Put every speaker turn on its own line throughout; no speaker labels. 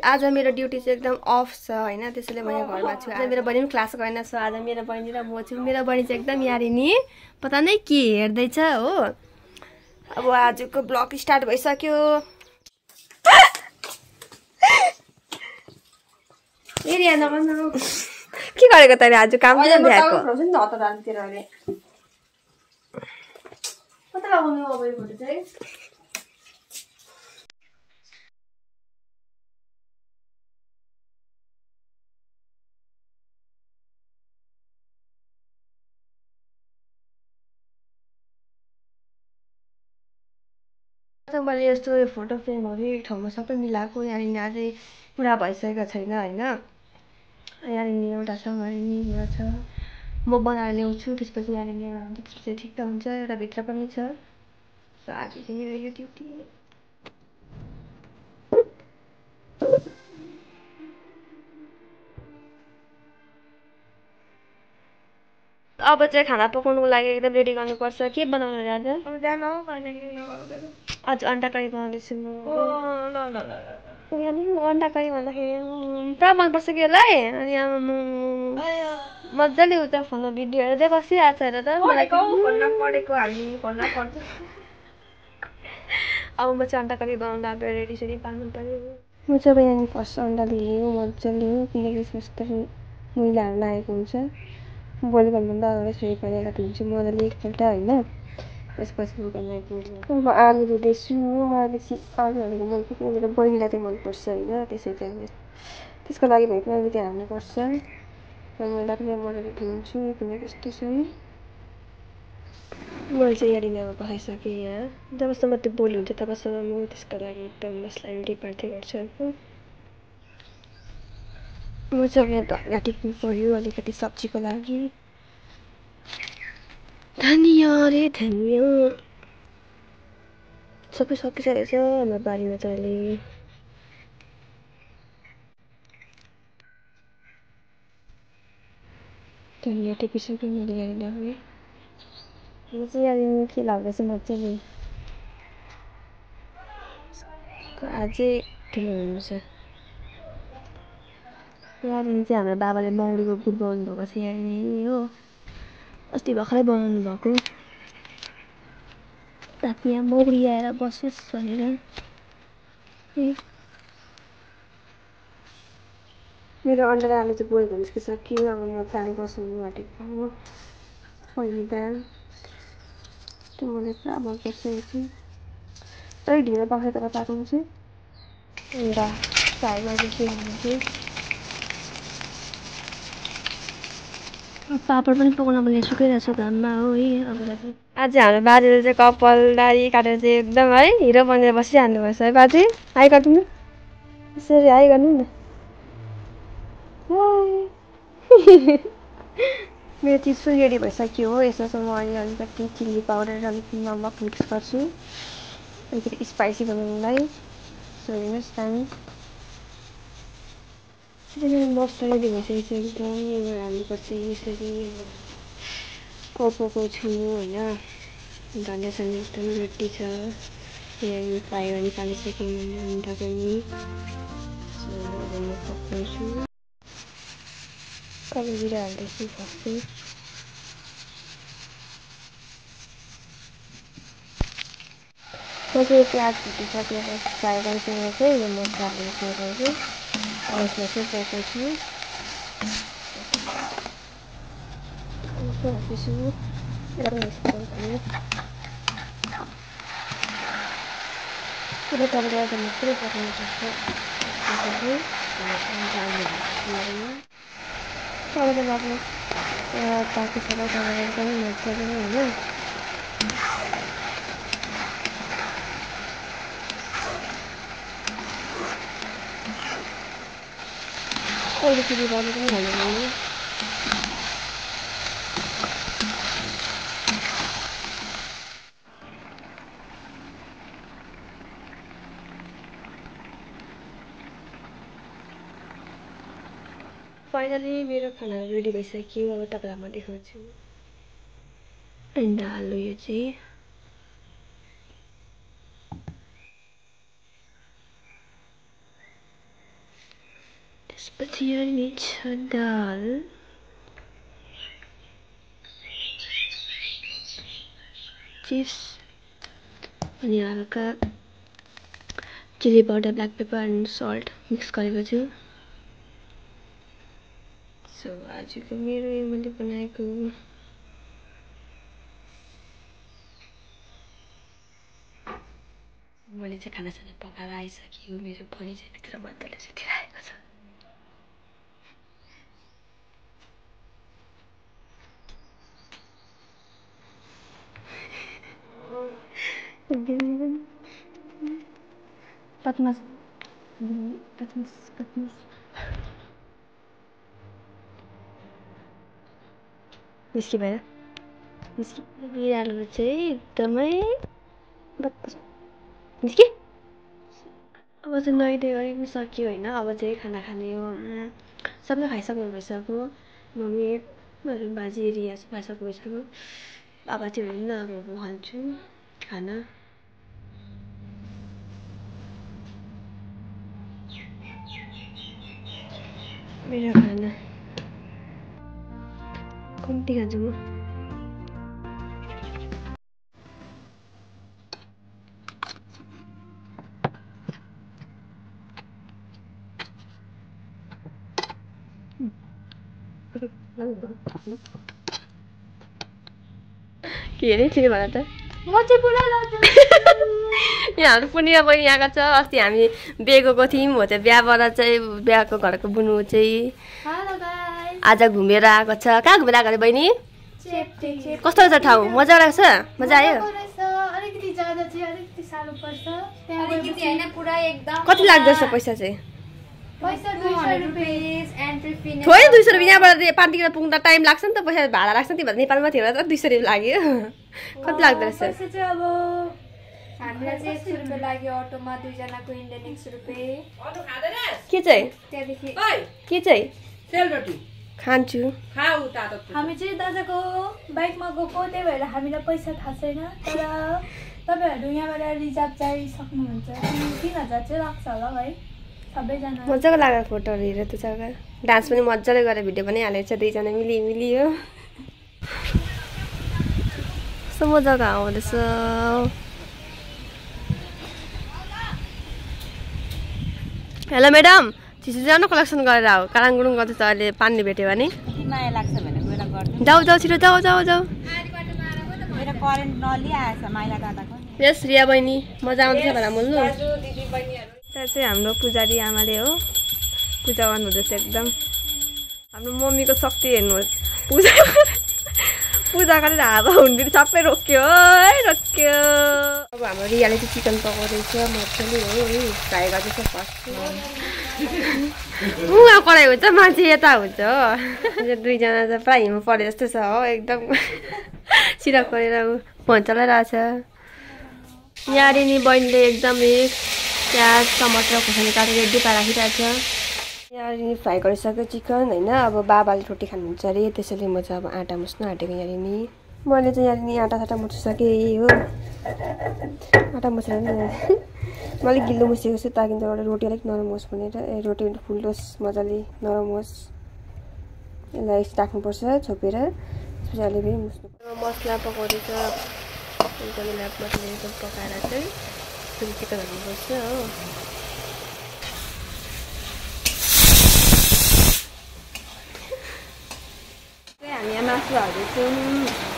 आज मेरो ड्युटी चाहिँ एकदम अफ छ हैन, त्यसैले म यहाँ घरमा छु। आज मेरो बहिनी पनि क्लास गएन, सो आज मेरो बहिनी र म छु। मेरो बहिनी चाहिँ एकदम यारी नि पता नै के हेर्दैछ हो। अब आजको ब्लग स्टार्ट भइसक्यो। फेरि यहाँ नभन्नु के गरेको तैँले आज काम चाहिँ भ्याएको कता लगाउनु अब यो फोटो चाहिँ मैले यस्तो फोटो फ्रेमहरू एक ठाउँमा सबै मिलाएको। यहाँनिर अझै पुरा भइसकेको छैन होइन। यहाँनिर एउटा छ, यहाँनिर एउटा छ, म बनाएर ल्याउँछु। त्यसपछि यहाँनिर त्यसपछि ठिक हुन्छ। एउटा भित्र पनि छ। सो आज चाहिँ मेरो यो ड्युटी। अब चाहिँ खाना पकाउनुको लागि एकदम रेडी गर्नुपर्छ। के बनाउनु आज? आज अन्डा करी बनाउँदैछु म। अन्डा करी भन्दाखेरि पुरा मनपर्छ कि यसलाई। अनि अब मजाले उता फोनमा भिडियो हेर्दै बसिरहेको छ हेर त। मलाई पढेको हामी फोनमा पढ्छ। अब म चाहिँ अन्डा करी बनाउँदा अब रेडी सेडी पार्नु पर्यो। म चाहिँ अब यहाँनिर फर्स्ट अन्डा लियो मजाले, किनकि यसमा यस्तो मैलाहरू लागेको हुन्छ। बोइल गर्नुभन्दा अगाडि यसरी पारेर धुन्छु मजाले एकपल्ट होइन। त्यसपछि अब आलु धुँदैछु। आलुहरूको मन पर्छ मेरो बहिनीलाई चाहिँ मनपर्छ होइन। त्यसै चाहिँ त्यसको लागि भए पनि अलिकति हाल्नुपर्छ। मैला पनि मजाले धुन्छु किनकि यस्तो छ है। मैले चाहिँ यहाँनिर अब पकाइसकेँ। यहाँ जबसम्म त्यो बोइल हुन्छ तबसम्म म त्यसको लागि एकदम मसला रेडी पार्दै गर्छु। म चाहिँ यहाँ धनियाँ टिप्नु पऱ्यो अलिकति सब्जीको लागि। धनियाँ रे धनियाँ सबै सकिसकेको छ हाम्रो बारीमा त अहिले। धनियाँ टिपिसक्यो मैले यहाँनिर। म चाहिँ यहाँनिर के लाग्दैछ मजाले अझै ठुलो हुनुहुन्छ। यहाँनिर चाहिँ हाम्रो बाबाले मौरीको गुड बनाउनु भएको छ यहाँनिर हो। अस्ति भर्खरै बनाउनु भएको। ताकि यहाँ मौरी आएर बसोस् भनेर। मेरो अन्डा र आलु चाहिँ बोइल भइसकिसक्यो। अब म दाल बसाउनु आँटेको पहिले दाल त्यो मलाई पुरा मनपर्छ यो चाहिँ। अलिक ढिलो पाक्छ तर पाक्नु चाहिँ। अन्त फ्राई गर्दैछु चाहिँ पापड पनि पकाउन मैले सुकिरहेको छु घाममा हो है। अब आज हाम्रो बाजेले चाहिँ कपाल दारी काटेर चाहिँ एकदम है हिरो बनेर बसिरहनु भएछ है बाजे। हाई गरिदिनु यसरी हाई गर्नु न। मेरो चिज पनि रेडी भइसक्यो हो। यसमा चाहिँ म अहिले अलिकति चिल्ली पाउडर र अलिकति नमक मिक्स गर्छु अलिकति स्पाइसी बनाउनुलाई। सो हेर्नुहोस् दामी मसला रेडी भइसकेको छ एकदम। यो हाल्नुपर्छ यसरी कोपोको छुनु होइन। धनियाँ सनियाँ एकदम रेडी छ। यहाँ फ्राई गर्न निकालिसकेँ मैले अन्डा पनि। अब म पकाउँछु। कालो जिरा हाल्दैछु फर्स्ट चाहिँ। म चाहिँ प्याज भुटिसकेर फ्राई गरिसकेर चाहिँ यो मसला हालिसकेको छु। यसमा चाहिँ पकाउँछु। हाल्दैछु पुरै तपाईँले आज मजाले पकाउनुपर्छ। त्यसपछि तपाईँले अब पाकिसकेर तपाईँले एकदमै मजाले होइन। अलिकति बाली पनि हाल्नु मैले। फाइनली मेरो खाना रेडी भइसक्यो। अब तपाईँलाई म देखाउँछु। अन्डा आलु यो चाहिँ त्यसपछि यहाँनिर छ दाल, चिप्स अनि हल्का chili powder, black pepper and salt mix गरेको छु। सो आजको मेरो मैले बनाएको मैले चाहिँ खानासाना पकाएर आइसक्यो। मेरो बहिनी चाहिँ भित्र मजाले सुतिरहेको छ। बदमास निस्की भएर बिरालो चाहिँ एकदमै बदमास निस्की। अब चाहिँ नुहाइधुवाइ गरि पनि सक्यो होइन। अब चाहिँ खाना खाने हो। सबले खाइसक्नु भइसक्यो। मम्मी बाजे रिया सब खाइसक्नु भइसक्यो। बाबा चाहिँ हुनुहुन्न, अब म खान्छु खाना। मेरो खाना कम्ती खान्छु म। के अरे फेरि भन त। म चाहिँ पुरा यहाँ हाम्रो पूर्णिमा बहिनी आएको छ। अस्ति हामी बिहे गएको थियौँ हो। त्यो बिहाबाट चाहिँ बिहाको घरको बुनु चाहिँ आज घुमेर आएको छ। कहाँ घुमेर आएको अरे बहिनी? कस्तो छ ठाउँ? मजा आएको छ? मजा आयो? कति लाग्दछ पैसा चाहिँ? थोरै 200 रुपियाँ। यहाँबाट पार्टीतिर पुग्दा टाइम लाग्छ नि त, पैसा भाडा लाग्छ नि त। नेपालमा थियो त 200 रुपियाँ लाग्यो। कति लाग्दो रहेछ?
हामीलाई चाहिँ 100 रुपियाँ लाग्यो अटोमा, 2 जनाको इन्डियन 100 रुपियाँ। अटो खाँदैन?
के चाहिँ?
त्यहाँदेखि
के चाहिँ?
सेलरोटी
खान्छु।
खाऊ तातो। हामी चाहिँ दादाको बाइकमा गएको, त्यही भएर हामीलाई पैसा थाहा छैन। तर तपाईँहरू यहाँबाट रिजर्भ चाहिँ सक्नुहुन्छ। 3000 चाहिँ लाग्छ होला है सबैजना।
मजाको लाग्यो फोटोहरू हेरेर त्यो जग्गा। डान्स पनि मजाले गरेर भिडियो पनि हालेको छ। 2 जना मिली हो। कस्तो मजाको आउँदैछ। हेलो म्याडम, चिसो जानु कलेक्सन गरेर आऊ। काराङगुडुङ गर्दैछ अहिले। पानी भेट्यो भने
माया लाग्छ भने गएर गर्नु।
जाऊ छिटो जाऊ।
मेरो करेन्ट नलिआएछ माइला दादाको।
यस रिया बहिनी मजा आउँदैछ भनेर बोल्नु। त्यहाँ चाहिँ हाम्रो पुजारी आमाले हो पूजा गर्नुहुँदैछ। एकदम हाम्रो मम्मीको शक्ति हेर्नुहोस्। पूजा गरेर हावा हुन्थ्यो सबै रोक्यो है, रोक्यो। अब हाम्रो रियाले चाहिँ चिकन पकाउँदैछ मजाले हो है। फ्राई गर्दैछ फर्स्ट। उहाँ कराई हुन्छ, मान्छे यता हुन्छ हो। 2 जना चाहिँ पुरा हिउँ परे जस्तो छ हो। एकदम सिरक गरेर फोन चलाइरहेछ। यहाँनिर बहिनीले एकदमै प्याज टमाटर खोर्सानी काटेर रेडी पारेर राखिरहेछ। यहाँनिर फ्राई गरिसक्यो चिकन होइन। अब बाबाले रोटी खानुहुन्छ अरे, त्यसैले म चाहिँ अब आँटा मुस्नु आँटेको। यहाँनिर मैले चाहिँ यहाँनिर आँटा मुसिसकेँ हो। आँटा मुसेर मैले गिलो मुसेको छु ताकि रोटी अलिक नरम होस् भनेर। रोटी फुल्लोस् मजाले, नरम होस्। यसलाई राख्नुपर्छ छोपेर। त्यसपछि अलि फेरि मुस्नु। मसला पकाउँदैछ एकदमै मजाले एकदम पकाएर चाहिँ चिकन हाल्नुपर्छ हो। हामी यहाँ मासु हाल्दैछौँ।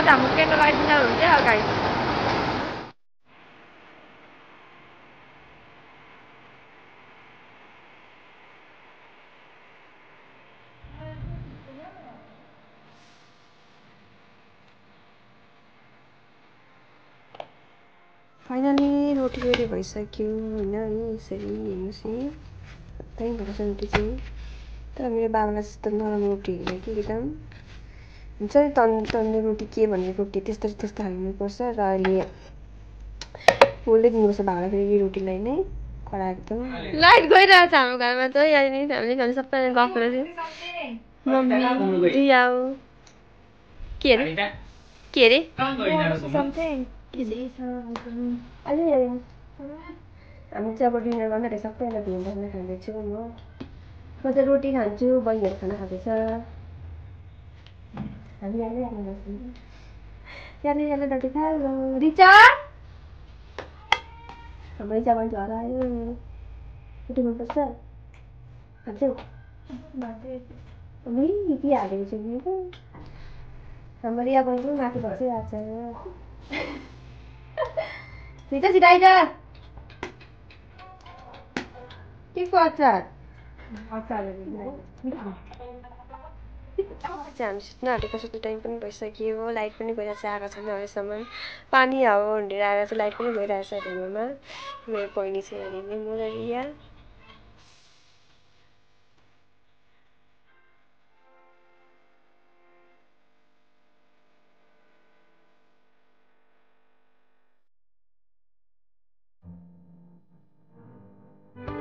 हाम्रो केटो लगाइदिँदा हुन्छ अगाडि। फाइनली रोटी रेडी भइसक्यो होइन यसरी हेर्नुहोस् नि त्यही भन्छ रोटी चाहिँ तर मेरो बाबालाई जस्तो नरम रोटी होइन कि एकदम हुन्छ नि तन्दुरी रोटी के भन्ने रोटी त्यस्तो हाल्नुपर्छ र अहिले पोल्दै दिनुपर्छ बाबालाई फेरि रोटीलाई नै कडा एकदम लाइट गइरहेको छ हाम्रो घरमा त यहाँनिर हामीले सबैजना गफ गरेर मम्मी दिया के अरे हामी चाहिँ अब डिनर गर्दाखेरि सबैजना भिन्न खाँदैछु म चाहिँ रोटी खान्छु बहिनीहरू खाना खाँदैछ हामी यहाँले रोटी खायो रिचा हाम्रो रिचा बहिनी हरायो रोटी मनपर्छ खान्छौ के हालेको छु नि हाम्रो रिया बहिनी पनि माथि बसिरहेको छ रिचा छिटो आइज के को अचार हामी सुत्न आँटेको सुत्ने टाइम पनि भइसक्यो लाइट पनि गइरहेको छ आएको छैन अहिलेसम्म पानी हावा भनेर आएर चाहिँ लाइट पनि गइरहेको छ ढुङ्गामा मेरो बहिनी चाहिँ यहाँनिर म र रिया